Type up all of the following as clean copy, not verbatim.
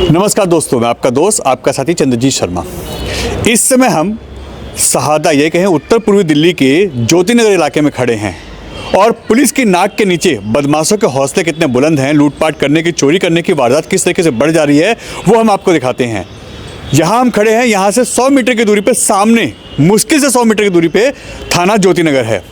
नमस्कार दोस्तों, मैं आपका दोस्त आपका साथी चंद्रजीत शर्मा। इस समय हम शहादा ये कहें उत्तर पूर्वी दिल्ली के ज्योति नगर इलाके में खड़े हैं और पुलिस की नाक के नीचे बदमाशों के हौसले कितने बुलंद हैं, लूटपाट करने की, चोरी करने की वारदात किस तरीके से बढ़ जा रही है वो हम आपको दिखाते हैं। यहाँ हम खड़े हैं, यहाँ से 100 मीटर की दूरी पे सामने, मुश्किल से 100 मीटर की दूरी पे थाना ज्योति नगर है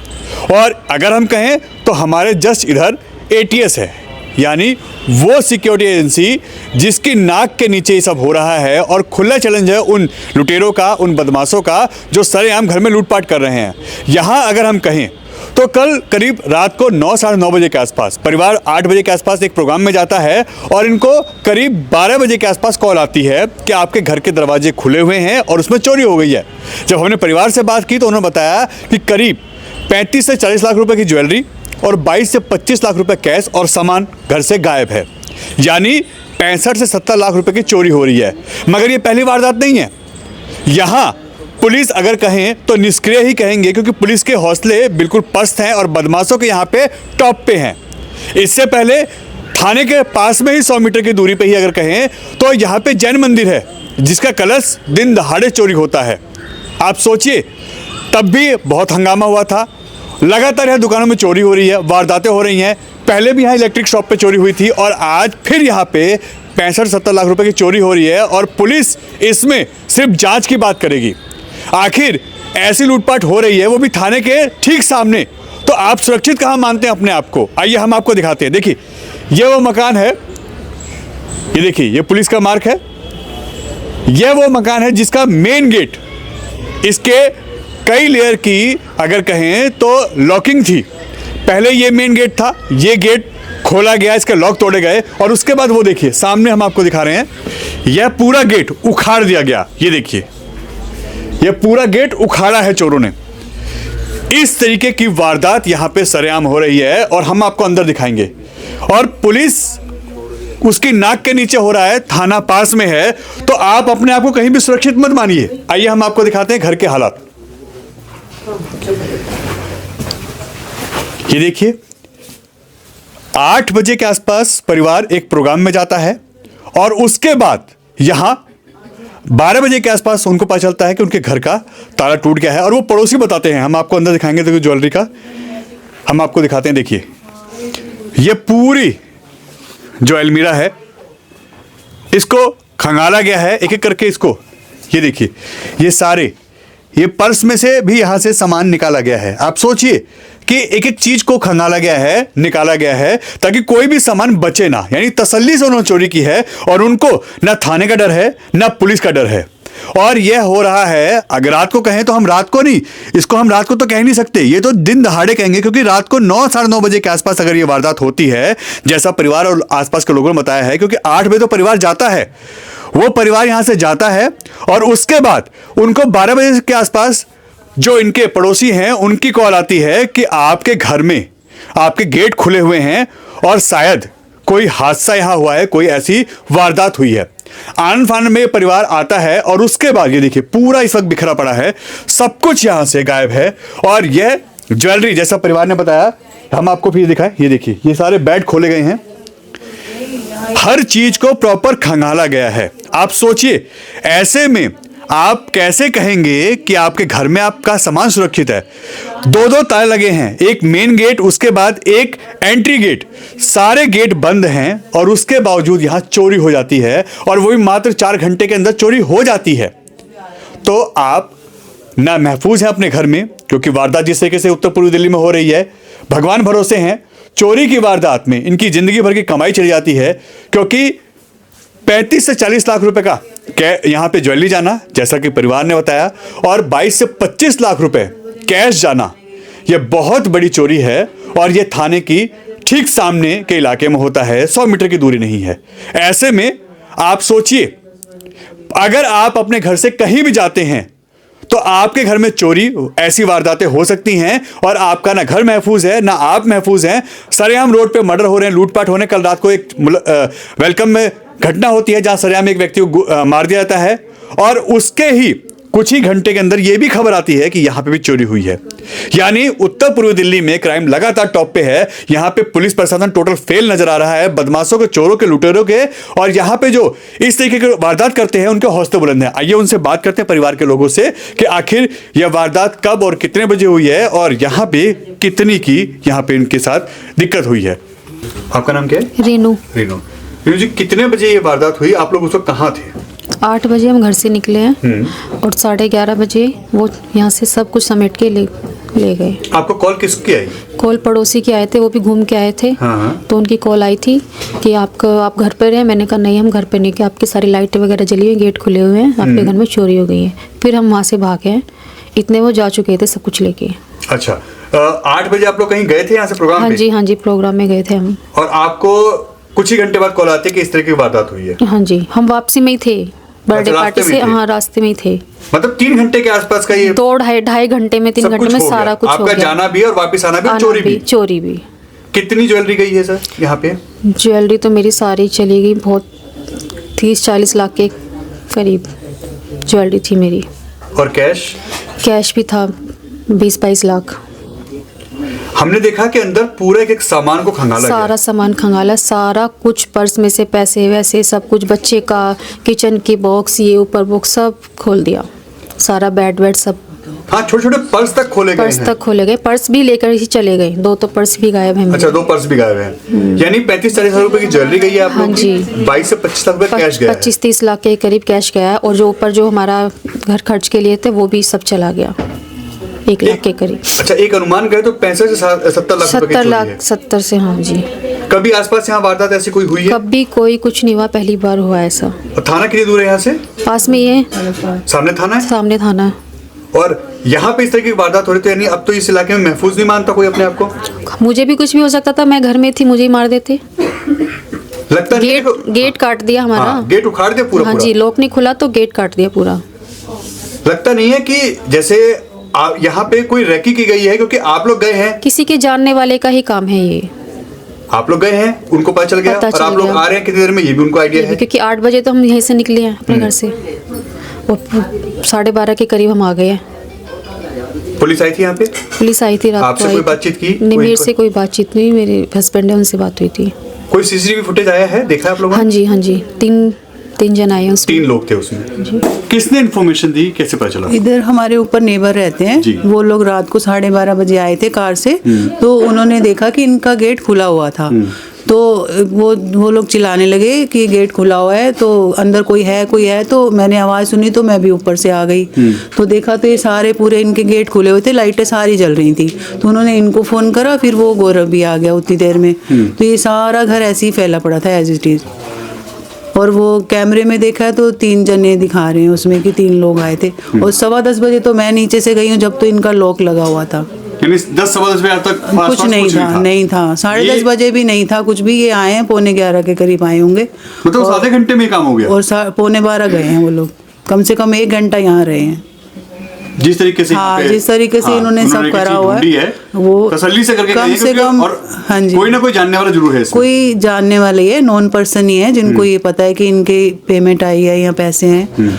और अगर हम कहें तो हमारे जस्ट इधर ATS है, यानी वो सिक्योरिटी एजेंसी जिसकी नाक के नीचे ये सब हो रहा है और खुला चैलेंज है उन लुटेरों का, उन बदमाशों का जो सरेआम घर में लूटपाट कर रहे हैं। यहाँ अगर हम कहें तो कल करीब रात को 9 साढ़े 9 बजे के आसपास परिवार 8 बजे के आसपास एक प्रोग्राम में जाता है और इनको करीब 12 बजे के आसपास कॉल आती है कि आपके घर के दरवाजे खुले हुए हैं और उसमें चोरी हो गई है। जब हमने परिवार से बात की तो उन्होंने बताया कि करीब 35 से 40 लाख रुपए की ज्वेलरी और 22 से 25 लाख रुपए कैश और सामान घर से गायब है, यानी 65 से 70 लाख रुपए की चोरी हो रही है। मगर ये पहली वारदात नहीं है। यहाँ पुलिस अगर कहें तो निष्क्रिय ही कहेंगे, क्योंकि पुलिस के हौसले बिल्कुल पस्त हैं और बदमाशों के यहाँ पे टॉप पे हैं। इससे पहले थाने के पास में ही 100 मीटर की दूरी पे ही अगर कहें तो यहाँ पे जैन मंदिर है जिसका कलश दिन दहाड़े चोरी होता है। आप सोचिए, तब भी बहुत हंगामा हुआ था, लगातार यहाँ दुकानों में चोरी हो रही है, वारदातें हो रही हैं। पहले भी यहाँ इलेक्ट्रिक शॉप पे चोरी हुई थी और आज फिर यहाँ पे 65-70 लाख रुपए की चोरी हो रही है और पुलिस इसमें सिर्फ जांच की बात करेगी। आखिर ऐसी लूटपाट हो रही है वो भी थाने के ठीक सामने, तो आप सुरक्षित कहाँ मानते हैं अपने आप को? आइए हम आपको दिखाते हैं। देखिए, ये वो मकान है, ये देखिए, ये पुलिस का मार्क है। यह वो मकान है जिसका मेन गेट, इसके कई लेयर की अगर कहें तो लॉकिंग थी। पहले ये मेन गेट था, ये गेट खोला गया, इसके लॉक तोड़े गए और उसके बाद वो देखिए सामने हम आपको दिखा रहे हैं, यह पूरा गेट उखाड़ दिया गया। ये देखिए, यह पूरा गेट उखाड़ा है चोरों ने। इस तरीके की वारदात यहाँ पे सरेआम हो रही है और हम आपको अंदर दिखाएंगे और पुलिस उसकी नाक के नीचे हो रहा है, थाना पास में है, तो आप अपने आप को कहीं भी सुरक्षित मत मानिए। आइए हम आपको दिखाते हैं घर के हालात। ये देखिए, 8 बजे के आसपास परिवार एक प्रोग्राम में जाता है और उसके बाद यहां 12 बजे के आसपास उनको पता चलता है कि उनके घर का ताला टूट गया है और वो पड़ोसी बताते हैं। हम आपको अंदर दिखाएंगे, देखिए ज्वेलरी का हम आपको दिखाते हैं। देखिए, ये पूरी जो अलमीरा है इसको खंगाला गया है एक एक करके इसको। ये देखिए, ये सारे, ये पर्स में से भी यहां से सामान निकाला गया है। आप सोचिए कि एक एक चीज को खंगाला गया है, निकाला गया है ताकि कोई भी सामान बचे ना, यानी तसल्ली से उन्होंने चोरी की है और उनको ना थाने का डर है ना पुलिस का डर है। और यह हो रहा है, अगर रात को कहें तो हम रात को नहीं, इसको हम रात को तो कह नहीं सकते, ये तो दिन दहाड़े कहेंगे, क्योंकि रात को 9 साढ़े 9 बजे के आसपास अगर ये वारदात होती है, जैसा परिवार और आसपास के लोगों ने बताया है, क्योंकि 8 बजे तो परिवार जाता है, वो परिवार यहां से जाता है और उसके बाद उनको 12 बजे के आसपास जो इनके पड़ोसी हैं उनकी कॉल आती है कि आपके घर में आपके गेट खुले हुए हैं और शायद कोई हादसा यहां हुआ है, कोई ऐसी वारदात हुई है। आनन फानन में परिवार आता है और उसके बाद ये देखिए पूरा इस वक्त बिखरा पड़ा है, सब कुछ यहां से गायब है। और यह ज्वेलरी जैसा परिवार ने बताया, हम आपको फिर दिखाएं, ये देखिए, ये सारे बेड खोले गए हैं, हर चीज को प्रॉपर खंगाला गया है। आप सोचिए, ऐसे में आप कैसे कहेंगे कि आपके घर में आपका सामान सुरक्षित है? 2-2 ताले लगे हैं, एक मेन गेट, उसके बाद एक एंट्री गेट, सारे गेट बंद हैं और उसके बावजूद यहां चोरी हो जाती है और वो भी मात्र 4 घंटे के अंदर चोरी हो जाती है। तो आप ना महफूज हैं अपने घर में, क्योंकि वारदात जिस तरीके से उत्तर पूर्वी दिल्ली में हो रही है, भगवान भरोसे हैं, चोरी की वारदात में इनकी जिंदगी भर की कमाई चली जाती है, क्योंकि 35 से 40 लाख रुपए का यहाँ पे ज्वेलरी जाना, जैसा कि परिवार ने बताया, और 22 से 25 लाख रुपए कैश जाना, यह बहुत बड़ी चोरी है और यह थाने की ठीक सामने के इलाके में होता है, 100 मीटर की दूरी नहीं है। ऐसे में आप सोचिए, अगर आप अपने घर से कहीं भी जाते हैं तो आपके घर में चोरी, ऐसी वारदातें हो सकती हैं और आपका ना घर महफूज है ना आप महफूज हैं। सरेआम रोड पे मर्डर हो रहे हैं, लूटपाट होने। कल रात को एक वेलकम में घटना होती है जहां सरेआम एक व्यक्ति को मार दिया जाता है और उसके ही कुछ ही घंटे के अंदर यह भी खबर आती है कि यहां पे भी चोरी हुई है। यानी उत्तर पूर्वी दिल्ली में क्राइम लगातार टॉप पे है। यहां पे पुलिस प्रशासन टोटल फेल नजर आ रहा है, बदमाशों के, चोरों के, लुटेरों के, और यहां पे जो इस तरीके के वारदात करते हैं उनके हौसले बुलंद हैं। आइए उनसे बात करते हैं परिवार के लोगों से कि आखिर यह वारदात कब और कितने बजे हुई है और यहां पे कितनी की यहां पे इनके साथ दिक्कत हुई है। आपका नाम क्या है? रेनू। रेनू जी, कितने बजे ये वारदात हुई? आप लोग उस वक्त कहाँ थे? 8 बजे हम घर से निकले हैं और 11:30 बजे वो यहाँ से सब कुछ समेट के ले गए। आपको कॉल किसकी आई? कॉल पड़ोसी के आए थे, वो भी घूम के आए थे। हाँ। तो उनकी कॉल आई थी कि आप घर पर हैं। मैंने कहा नहीं, हम घर पर नहीं, कि आपकी सारी लाइटें वगैरह जली हुई, गेट खुले हुए हैं, आपके घर में चोरी हो गई है। फिर हम वहाँ से भागे हैं, इतने वो जा चुके थे सब कुछ लेके। अच्छा, 8 बजे आप लोग कहीं गए थे यहाँ से प्रोग्राम हाँ पे? जी, हाँ जी, प्रोग्राम में गए थे हम। और आपको कुछ ही घंटे बाद कॉल आती है कि इस तरह की वारदात हुई है? हाँ जी, हम वापसी में ही थे, बर्थडे पार्टी से। हाँ, रास्ते में ही थे। मतलब 3 घंटे के आसपास का ये 2-2.5 घंटे में, 3 घंटे में सारा कुछ हो गया। आपका जाना भी और वापस आना भी, चोरी भी। कितनी ज्वेलरी गई है सर यहाँ पे? ज्वेलरी तो मेरी सारी चली गई, बहुत 30-40 लाख के करीब ज्वेलरी थी मेरी। और कैश? कैश भी था 20-22 लाख। हमने देखा कि अंदर पूरे एक सामान को खंगाला, सारा सामान खंगाला, सारा कुछ, पर्स में से पैसे वैसे सब कुछ, बच्चे का किचन की बॉक्स, ये ऊपर बॉक्स सब खोल दिया, सारा बेड सब। हाँ, छोटे छोटे पर्स तक खोले गए। पर्स तक खोले गए, पर्स भी लेकर ही चले गए। 2 तो पर्स भी गायब हैं। अच्छा, 2 पर्स भी गायब हैं। यानी 35-40 लाख रुपए की ज्वेलरी गई है आप लोगों की? 22 से 25 लाख रुपए कैश गया है। 25-30 लाख के करीब कैश गया है। और जो ऊपर जो हमारा घर खर्च के लिए थे वो भी सब चला गया, 1 लाख के करीब। अच्छा, एक अनुमान करें तो 65 से 70 लाख रुपए की चोरी है। 70 से, हाँ जी। कभी आसपास यहाँ वारदात ऐसी कोई हुई है? कभी कोई कुछ नहीं हुआ, पहली बार हुआ ऐसा। और थाना कितनी दूर है यहाँ से? पास में ही है, सामने थाना है? सामने थाना है। और यहाँ पे इस तरह की वारदात हो रही तो यानी अब तो इस इलाके में महफूज नहीं मानता कोई अपने आप को? मुझे भी कुछ भी हो सकता था, मैं घर में थी, मुझे ही मार देते। लगता नहीं गेट काट दिया हमारा। हाँ, गेट उखाड़ दिया पूरा? हाँ जी, लॉक नहीं खुला तो गेट काट दिया पूरा। लगता नहीं है कि जैसे यहाँ पे कोई रेकी की गई है? क्योंकि आप लोग गए हैं, किसी के जानने वाले का ही काम है ये। आप लोग गए हैं, उनको पता चल गया, और आप लोग आ रहे हैं कितनी देर में, ये भी उनको आइडिया है? क्योंकि 8 बजे तो हम यहीं से निकले हैं अपने घर से, और 12:30 के करीब हम आ गए हैं। पुलिस आई थी यहाँ पे? पुलिस आई थी रात को। आपसे कोई बातचीत की? नहीं, मेरे से कोई बातचीत नहीं, मेरे हस्बैंड है, उनसे बात हुई थी। कोई सीसीटीवी फुटेज आया है, देखा आप लोगों ने? हाँ जी, हाँ जी, 3 जन आए हैं उसमें। 3 लोग थे उसमें। किसने इन्फॉर्मेशन दी, कैसे पता चला? इधर हमारे ऊपर नेबर रहते हैं, वो लोग रात को 12:30 बजे आए थे कार से। तो उन्होंने देखा कि इनका गेट खुला हुआ था, तो वो लोग चिल्लाने लगे कि गेट खुला हुआ है, तो अंदर कोई है। तो मैंने आवाज़ सुनी तो मैं भी ऊपर से आ गई, तो देखा तो ये सारे पूरे इनके गेट खुले हुए थे, लाइटें सारी जल रही थी। तो उन्होंने इनको फ़ोन करा, फिर वो गौरव भी आ गया उतनी देर में। तो ये सारा घर ऐसे ही फैला पड़ा था एज इट इज़। और वो कैमरे में देखा है तो 3 जने दिखा रहे हैं उसमें कि 3 लोग आए थे। और 10:15 बजे तो मैं नीचे से गई हूँ, जब तो इनका लॉक लगा हुआ था। 10-10 बजे तक कुछ नहीं था 10:30 बजे भी नहीं था कुछ भी। ये आए हैं 11:45 के करीब आए होंगे, मतलब आधे घंटे में काम हो गया। और 11:15 गए हैं वो लोग, कम से कम 1 घंटा यहाँ रहे हैं। जिस तरीके से जिस तरीके से इन्होंने सब करा हुआ है, वो तसल्ली से करके कम से कम। और हाँ जी, कोई ना कोई जानने वाला जरूर है इसमें। कोई जानने वाले ही है, नॉन पर्सन ही है, जिनको ये पता है कि इनके पेमेंट आई है या पैसे हैं,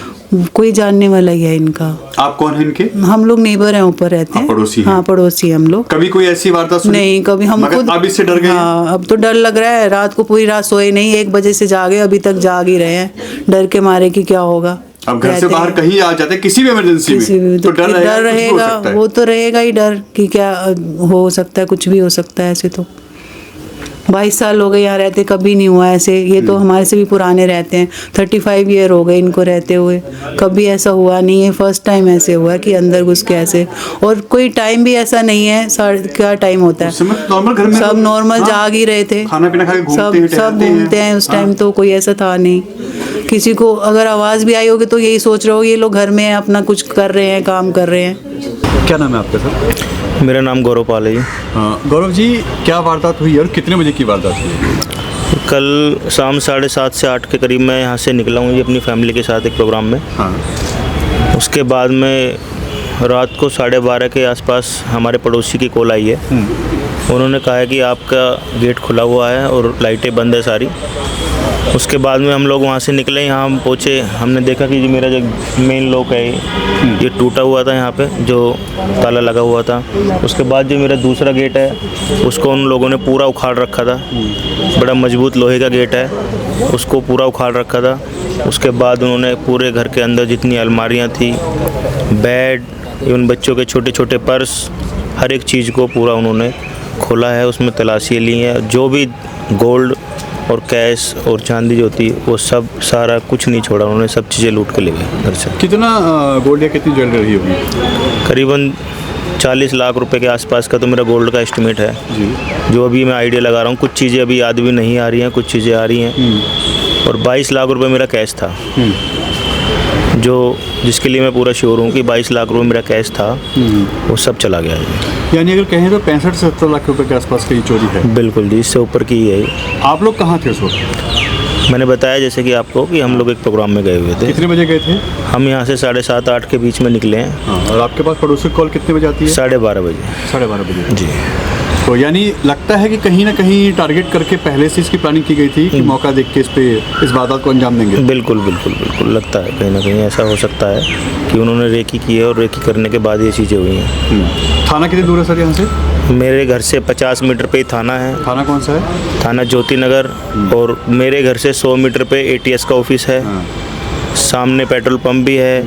कोई जानने वाला ही है इनका। आप कौन है इनके? हम लोग नेबर हैं, ऊपर रहते हैं, पड़ोसी हैं। हाँ, पड़ोसी हम लोग। कभी कोई ऐसी वारदात सुनी? नहीं, कभी। हम खुद अब इससे डर गए? हाँ, अब तो डर लग रहा है। रात को पूरी रात सोए नहीं, 1 बजे से जागे, अभी तक जाग ही रहे हैं डर के मारे कि क्या होगा। अब घर से बाहर कहीं आ जाते किसी भी इमरजेंसी में तो डर रहेगा, वो तो रहेगा ही डर कि क्या हो सकता है, कुछ भी हो सकता है। ऐसे तो 22 साल हो गए यहाँ रहते, कभी नहीं हुआ ऐसे। ये तो हमारे से भी पुराने रहते हैं, 35 ईयर हो गए इनको रहते हुए, कभी ऐसा हुआ नहीं है। फर्स्ट टाइम ऐसे हुआ कि अंदर घुस के ऐसे। और कोई टाइम भी ऐसा नहीं है, क्या टाइम होता है, नॉर्मल घर में सब नॉर्मल जाग ही रहे थे, खाना पीना खा के सब घूमते हैं। उस टाइम तो कोई ऐसा था नहीं। किसी को अगर आवाज़ भी आई होगी तो यही सोच रहे हो ये लोग घर में हैं, अपना कुछ कर रहे हैं, काम कर रहे हैं। क्या नाम है आपका सर? मेरा नाम गौरव पाल है। गौरव जी, क्या वारदात हुई और कितने बजे की वारदात हुई? कल शाम 7:30 से 8 के करीब मैं यहाँ से निकला हूँ, ये अपनी फैमिली के साथ एक प्रोग्राम में। हाँ। उसके बाद में रात को 12:30 के आसपास हमारे पड़ोसी की कॉल आई है। उन्होंने कहा है कि आपका गेट खुला हुआ है और लाइटें बंद है सारी, उसके बाद में हम लोग वहाँ से निकले, यहाँ हम पहुँचे, हमने देखा कि जो मेरा जो मेन लॉक है ये टूटा हुआ था, यहाँ पे जो ताला लगा हुआ था। उसके बाद जो मेरा दूसरा गेट है उसको उन लोगों ने पूरा उखाड़ रखा था, बड़ा मजबूत लोहे का गेट है, उसको पूरा उखाड़ रखा था। उसके बाद उन्होंने पूरे घर के अंदर जितनी अलमारियाँ थी, बेड, इवन बच्चों के छोटे छोटे पर्स, हर एक चीज़ को पूरा उन्होंने खोला है, उसमें तलाशियाँ ली हैं। जो भी गोल्ड और कैश और चांदी जो थी वो सब सारा कुछ नहीं छोड़ा, उन्होंने सब चीज़ें लूट के ले गए घर से। कितना गोल्ड या कितनी ज्वेलरी रही होगी? करीबन 40 लाख रुपए के आसपास का तो मेरा गोल्ड का एस्टिमेट है जी। जो अभी मैं आइडिया लगा रहा हूँ। कुछ चीज़ें अभी याद भी नहीं आ रही हैं, कुछ चीज़ें आ रही हैं। और 22 लाख रुपए मेरा कैश था, जो जिसके लिए मैं पूरा श्योर हूँ कि 22 लाख रुपए मेरा कैश था, वो सब चला गया है। यानी अगर कहें तो 65 से 70 लाख रुपए के आसपास की चोरी है। बिल्कुल जी, इससे ऊपर की है। आप लोग कहाँ थे उस वक्त? मैंने बताया जैसे कि आपको कि हम लोग एक प्रोग्राम में गए हुए थे। कितने बजे गए थे? हम यहाँ से 7:30-8 के बीच में निकले हैं। हाँ, और आपके पास पड़ोसी कॉल कितने बजे आती है? 12:30 बजे। 12:30 बजे जी। तो यानी लगता है कि कहीं ना कहीं टारगेट करके पहले से इसकी प्लानिंग की गई थी कि मौका देख के इस वारदात को अंजाम देंगे। बिल्कुल बिल्कुल बिल्कुल लगता है कहीं ना कहीं ऐसा हो सकता है कि उन्होंने रेकी की है और रेकी करने के बाद ये चीज़ें हुई हैं। थाना कितनी दूर है सर यहाँ से? मेरे घर से 50 मीटर पे ही थाना है। थाना कौन सा है? थाना ज्योति नगर। और मेरे घर से 100 मीटर पे ATS का ऑफिस है। सामने पेट्रोल पंप भी है।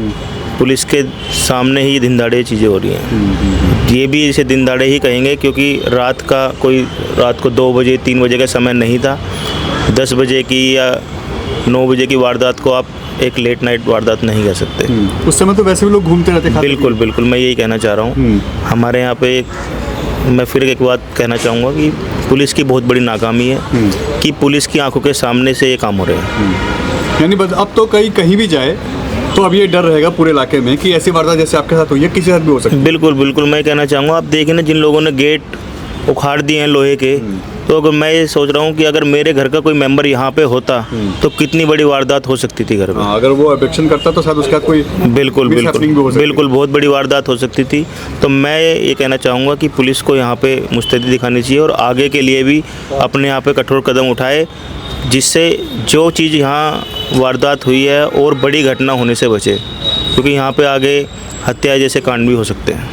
पुलिस के सामने ही दिन दाड़े चीज़ें हो रही हैं। ये भी इसे दिन दाड़े ही कहेंगे क्योंकि रात को 2 बजे 3 बजे का समय नहीं था। 10 बजे की या 9 बजे की वारदात को आप एक लेट नाइट वारदात नहीं कह सकते। उस समय तो वैसे भी लोग घूमते रहते। बिल्कुल बिल्कुल, मैं यही कहना चाह रहा हूँ। हमारे यहाँ पे मैं फिर एक बात कहना चाहूँगा कि पुलिस की बहुत बड़ी नाकामी है कि पुलिस की आंखों के सामने से ये काम हो रहे हैं। यानी बस अब तो कहीं भी जाए तो अब ये डर रहेगा पूरे इलाके में कि ऐसी वारदात जैसे आपके साथ हुई है किसी के साथ भी हो सकती है। बिल्कुल बिल्कुल, मैं कहना चाहूँगा, आप देखिए ना, जिन लोगों ने गेट उखाड़ दिए हैं लोहे के, तो अगर मैं ये सोच रहा हूँ कि अगर मेरे घर का कोई मेंबर यहाँ पे होता तो कितनी बड़ी वारदात हो सकती थी घर में। अगर वो ऑब्जेक्शन करता तो शायद उसके साथ कोई बिल्कुल बिल्कुल बिल्कुल बहुत बड़ी वारदात हो सकती थी। तो मैं ये कहना चाहूँगा कि पुलिस को यहाँ पे मुस्तैदी दिखानी चाहिए और आगे के लिए भी अपने यहाँ पे कठोर कदम उठाए, जिससे जो चीज़ यहाँ वारदात हुई है और बड़ी घटना होने से बचे, क्योंकि यहाँ पे आगे हत्या जैसे कांड भी हो सकते हैं।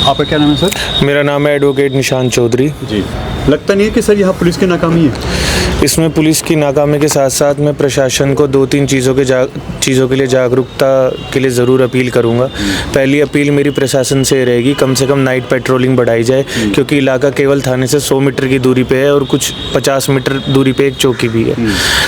आपका क्या नाम है सर? मेरा नाम है एडवोकेट निशांत चौधरी। जी। लगता नहीं है कि सर यहाँ पुलिस की नाकामी है? इसमें पुलिस की नाकामी के साथ साथ मैं प्रशासन को 2-3 चीज़ों के लिए जागरूकता के लिए ज़रूर अपील करूँगा। पहली अपील मेरी प्रशासन से रहेगी, कम से कम नाइट पेट्रोलिंग बढ़ाई जाए, क्योंकि इलाका केवल थाने से 100 मीटर की दूरी पे है और कुछ 50 मीटर दूरी पे एक चौकी भी है।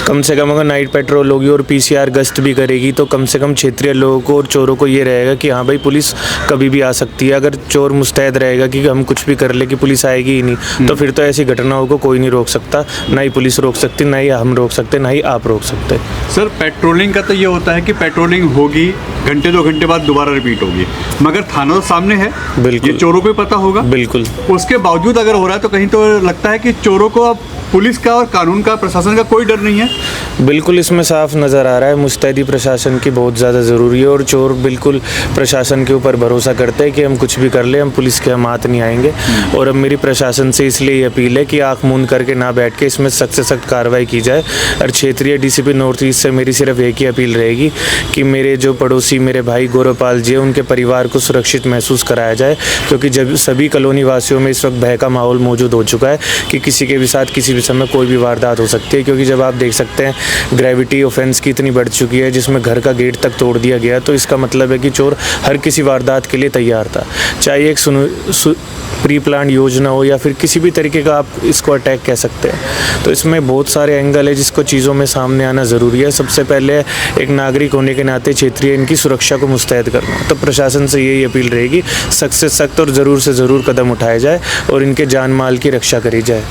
कम से कम अगर नाइट पेट्रोल होगी और PCR गश्त भी करेगी तो कम से कम क्षेत्रीय लोगों को और चोरों को ये रहेगा कि हाँ भाई पुलिस कभी भी आ सकती है। अगर चोर मुस्तैद रहेगा कि हम कुछ भी कर ले कि पुलिस आएगी ही नहीं, तो फिर तो ऐसी घटनाओं को कोई नहीं रोक सकता, ना ही पुलिस रोक सकती, ना ही हम रोक सकते, ना ही आप रोक सकते। सर पेट्रोलिंग का तो ये होता है कि पेट्रोलिंग होगी, घंटे 2 घंटे बाद दोबारा रिपीट होगी, मगर थाना तो सामने है, बिल्कुल। ये चोरों को भी पता होगा। बिल्कुल। उसके बावजूद अगर हो रहा है तो कहीं तो लगता है कि चोरों को अब पुलिस का और कानून का, प्रशासन का कोई डर नहीं है। बिल्कुल, इसमें साफ नज़र आ रहा है मुस्तैदी प्रशासन की बहुत ज़्यादा ज़रूरी है और चोर बिल्कुल प्रशासन के ऊपर भरोसा करते हैं कि हम कुछ भी कर ले, हम पुलिस के हम हाथ नहीं आएंगे। और अब मेरी प्रशासन से इसलिए ये अपील है कि आँख मूंद करके ना बैठ के इसमें सख्त से सख्त कार्रवाई की जाए। और क्षेत्रीय DCP नॉर्थ ईस्ट से मेरी सिर्फ एक ही अपील रहेगी कि मेरे जो पड़ोसी मेरे भाई गौरवपाल जी हैं, उनके परिवार को सुरक्षित महसूस कराया जाए, क्योंकि जब सभी कॉलोनी वासियों में इस वक्त भय का माहौल मौजूद हो चुका है कि किसी के भी साथ किसी भी समय कोई भी वारदात हो सकती है। क्योंकि जब आप देख सकते हैं ग्रेविटी ऑफेंस की इतनी बढ़ चुकी है, जिसमें घर का गेट तक तोड़ दिया गया, तो इसका मतलब है कि चोर हर किसी वारदात के लिए तैयार था, चाहे एक प्री प्लान योजना हो या फिर किसी भी तरीके का आप इसको अटैक कह सकते हैं। तो इसमें बहुत सारे एंगल है जिसको चीज़ों में सामने आना ज़रूरी है। सबसे पहले एक नागरिक होने के नाते क्षेत्रीय इनकी सुरक्षा को मुस्तैद करना, तो प्रशासन से यही अपील रहेगी सख्त से सख्त और ज़रूर से ज़रूर कदम उठाए जाए और इनके जान माल की रक्षा करी जाए।